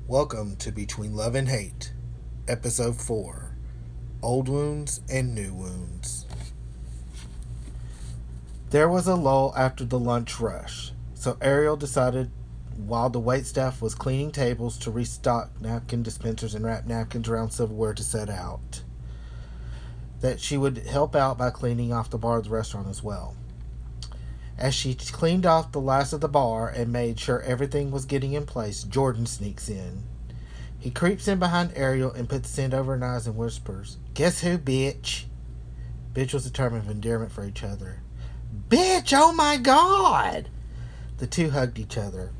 Welcome to Between Love and Hate, Episode 4 Old Wounds and New Wounds. There was a lull after the lunch rush, so Ariel decided while the waitstaff was cleaning tables to restock napkin dispensers and wrap napkins around silverware to set out, that she would help out by cleaning off the bar of the restaurant as well. As she cleaned off the last of the bar and made sure everything was getting in place, Jordan sneaks in. He creeps in behind Ariel and puts his hand over her eyes and whispers, "Guess who, bitch?" Bitch was a term of endearment for each other. "Bitch, oh my god!" The two hugged each other.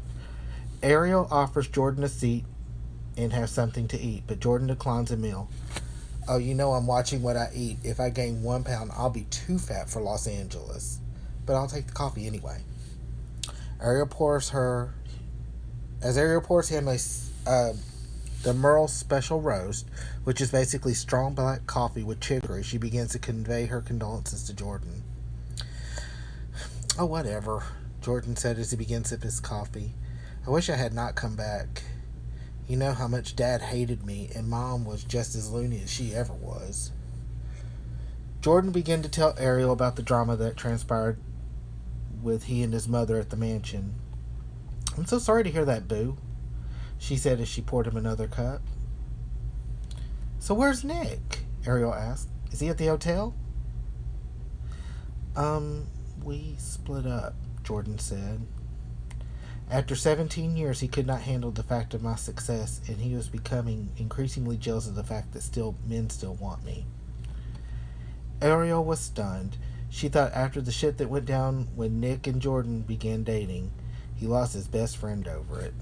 Ariel offers Jordan a seat and have something to eat, but Jordan declines a meal. "Oh, you know I'm watching what I eat. If I gain 1 pound, I'll be too fat for Los Angeles. But I'll take the coffee anyway." Ariel pours her... As Ariel pours him the Merle Special Roast, which is basically strong black coffee with chicory, she begins to convey her condolences to Jordan. "Oh, whatever," Jordan said as he began sipping his coffee. "I wish I had not come back. You know how much Dad hated me, and Mom was just as loony as she ever was." Jordan began to tell Ariel about the drama that transpired with he and his mother at the mansion. "I'm so sorry to hear that, Boo," she said as she poured him another cup. "So where's Nick?" Ariel asked. "Is he at the hotel?" We split up," Jordan said. "After 17 years, he could not handle the fact of my success, and he was becoming increasingly jealous of the fact that men still want me." Ariel was stunned. She thought after the shit that went down when Nick and Jordan began dating, he lost his best friend over it.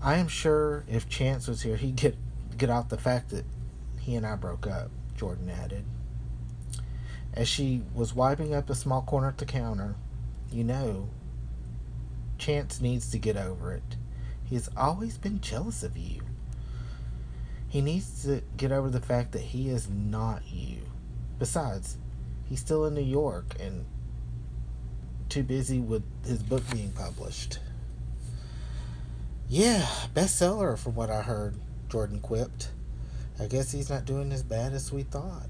"I am sure if Chance was here, he'd get off the fact that he and I broke up," Jordan added. As she was wiping up a small corner at the counter, "You know, Chance needs to get over it. He has always been jealous of you. He needs to get over the fact that he is not you. Besides, he's still in New York and too busy with his book being published." "Yeah, bestseller from what I heard," Jordan quipped. "I guess he's not doing as bad as we thought.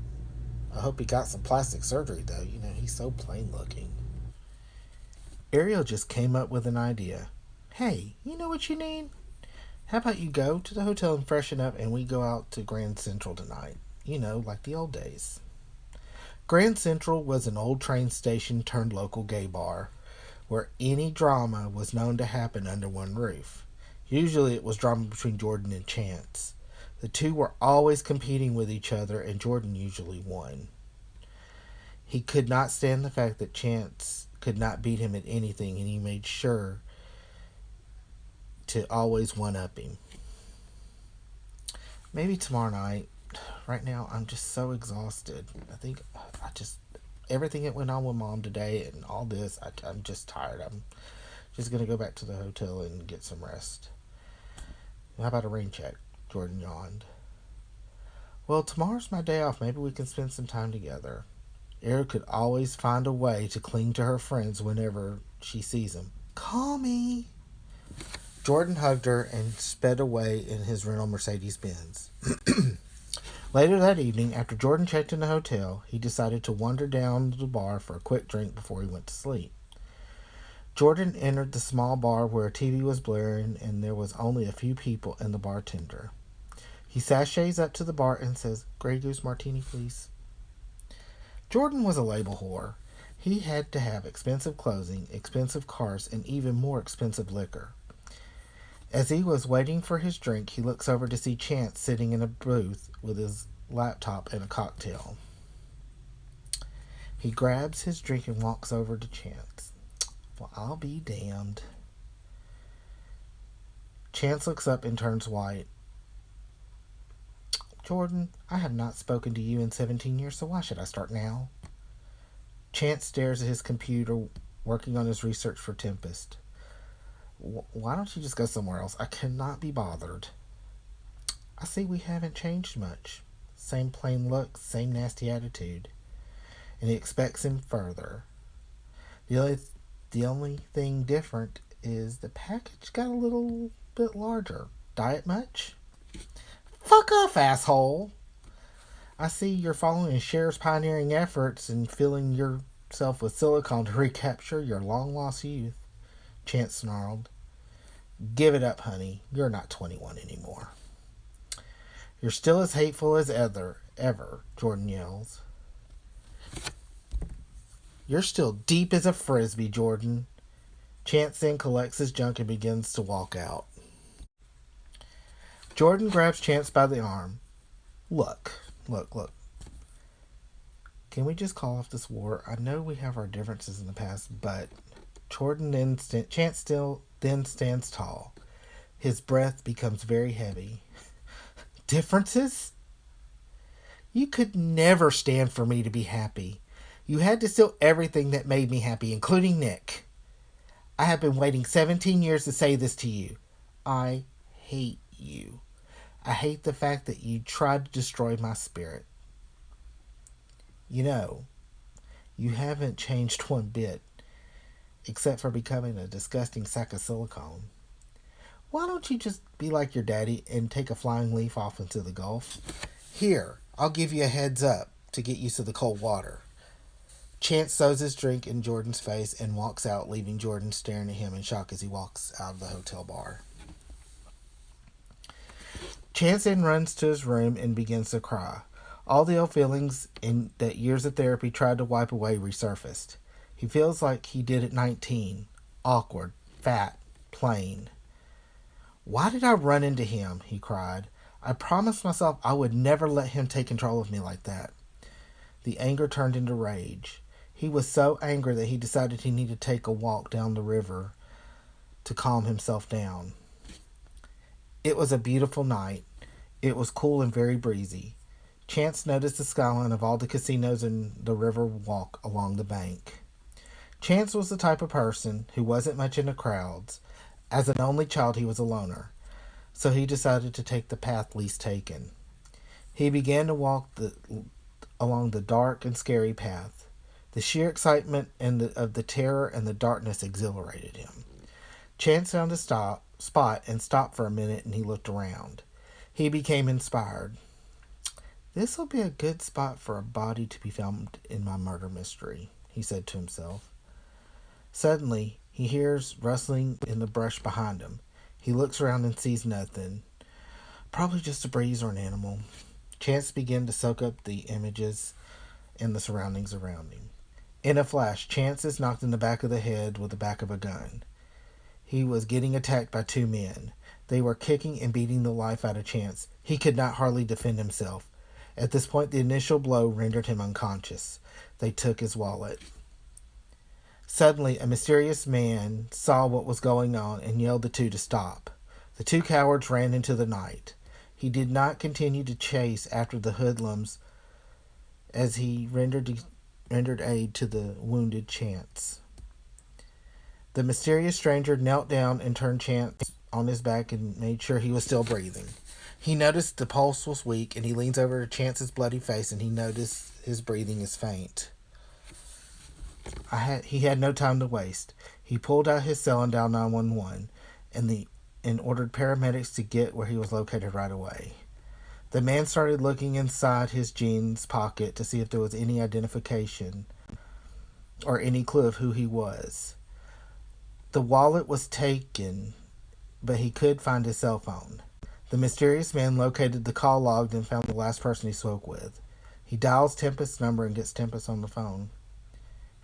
I hope he got some plastic surgery, though. You know, he's so plain looking." Ariel just came up with an idea. "Hey, you know what you need? How about you go to the hotel and freshen up and we go out to Grand Central tonight? You know, like the old days." Grand Central was an old train station turned local gay bar where any drama was known to happen under one roof. Usually it was drama between Jordan and Chance. The two were always competing with each other, and Jordan usually won. He could not stand the fact that Chance could not beat him at anything, and he made sure to always one-up him. "Maybe tomorrow night. Right now, I'm just so exhausted. I think everything that went on with Mom today and all this, I'm just tired. I'm just going to go back to the hotel and get some rest." "How about a rain check?" Jordan yawned. "Well, tomorrow's my day off. Maybe we can spend some time together." Ariel could always find a way to cling to her friends whenever she sees them. "Call me." Jordan hugged her and sped away in his rental Mercedes-Benz. Later that evening, after Jordan checked in the hotel, he decided to wander down to the bar for a quick drink before he went to sleep. Jordan entered the small bar where a TV was blaring and there was only a few people and the bartender. He sashays up to the bar and says, "Grey Goose Martini, please." Jordan was a label whore. He had to have expensive clothing, expensive cars, and even more expensive liquor. As he was waiting for his drink, he looks over to see Chance sitting in a booth with his laptop and a cocktail. He grabs his drink and walks over to Chance. "Well, I'll be damned." Chance looks up and turns white. "Jordan, I have not spoken to you in 17 years, so why should I start now?" Chance stares at his computer, working on his research for Tempest. "Why don't you just go somewhere else? I cannot be bothered." "I see we haven't changed much. Same plain look, same nasty attitude." And he expects him further. The only thing different is the package got a little bit larger. Diet much? Fuck off, asshole! I see you're following Cher's pioneering efforts and filling yourself with silicone to recapture your long-lost youth. Chance snarled. Give it up, honey. You're not 21 anymore. You're still as hateful as ever, Jordan yells. You're still deep as a frisbee, Jordan. Chance then collects his junk and begins to walk out. Jordan grabs Chance by the arm. Look. Can we just call off this war? I know we have our differences in the past, but Chance still then stands tall. His breath becomes very heavy. Differences? You could never stand for me to be happy. You had to steal everything that made me happy, including Nick. I have been waiting 17 years to say this to you. I hate you. I hate the fact that you tried to destroy my spirit. You know, you haven't changed one bit, except for becoming a disgusting sack of silicone. Why don't you just be like your daddy and take a flying leaf off into the Gulf? Here, I'll give you a heads up to get used to the cold water. Chance throws his drink in Jordan's face and walks out, leaving Jordan staring at him in shock as he walks out of the hotel bar. Chance then runs to his room and begins to cry. All the old feelings that years of therapy tried to wipe away resurfaced. He feels like he did at 19. Awkward, fat, plain. Why did I run into him? He cried. I promised myself I would never let him take control of me like that. The anger turned into rage. He was so angry that he decided he needed to take a walk down the river to calm himself down. It was a beautiful night. It was cool and very breezy. Chance noticed the skyline of all the casinos in the river walk along the bank. Chance was the type of person who wasn't much into crowds. As an only child, he was a loner, so he decided to take the path least taken. He began to walk along the dark and scary path. The sheer excitement of the terror and the darkness exhilarated him. Chance found a spot and stopped for a minute, and he looked around. He became inspired. This will be a good spot for a body to be found in my murder mystery, he said to himself. Suddenly, he hears rustling in the brush behind him. He looks around and sees nothing. Probably just a breeze or an animal. Chance began to soak up the images and the surroundings around him. In a flash, Chance is knocked in the back of the head with the back of a gun. He was getting attacked by two men. They were kicking and beating the life out of Chance. He could not hardly defend himself. At this point, the initial blow rendered him unconscious. They took his wallet. Suddenly, a mysterious man saw what was going on and yelled the two to stop. The two cowards ran into the night. He did not continue to chase after the hoodlums as he rendered aid to the wounded Chance. The mysterious stranger knelt down and turned Chance on his back and made sure he was still breathing. He noticed the pulse was weak, and he leans over to Chance's bloody face, and he noticed his breathing is faint. He had no time to waste. He pulled out his cell and dialed 911, and ordered paramedics to get where he was located right away. The man started looking inside his jeans pocket to see if there was any identification or any clue of who he was. The wallet was taken, but he could find his cell phone. The mysterious man located the call log and found the last person he spoke with. He dials Tempest's number and gets Tempest on the phone.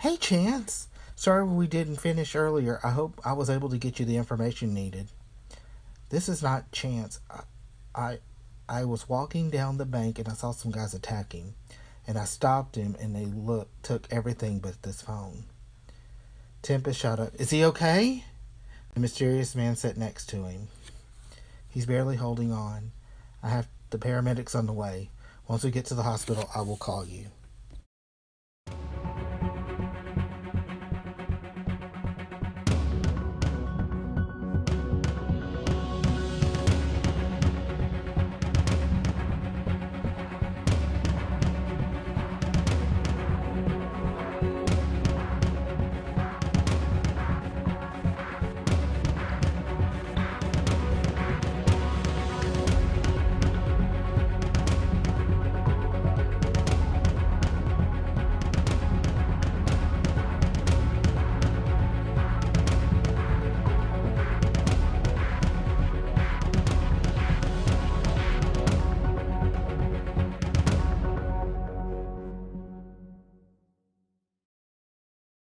Hey, Chance. Sorry we didn't finish earlier. I hope I was able to get you the information needed. This is not Chance. I was walking down the bank and I saw some guys attacking. And I stopped him and they took everything but this phone. Tempest shot up. Is he okay? The mysterious man sat next to him. He's barely holding on. I have the paramedics on the way. Once we get to the hospital, I will call you.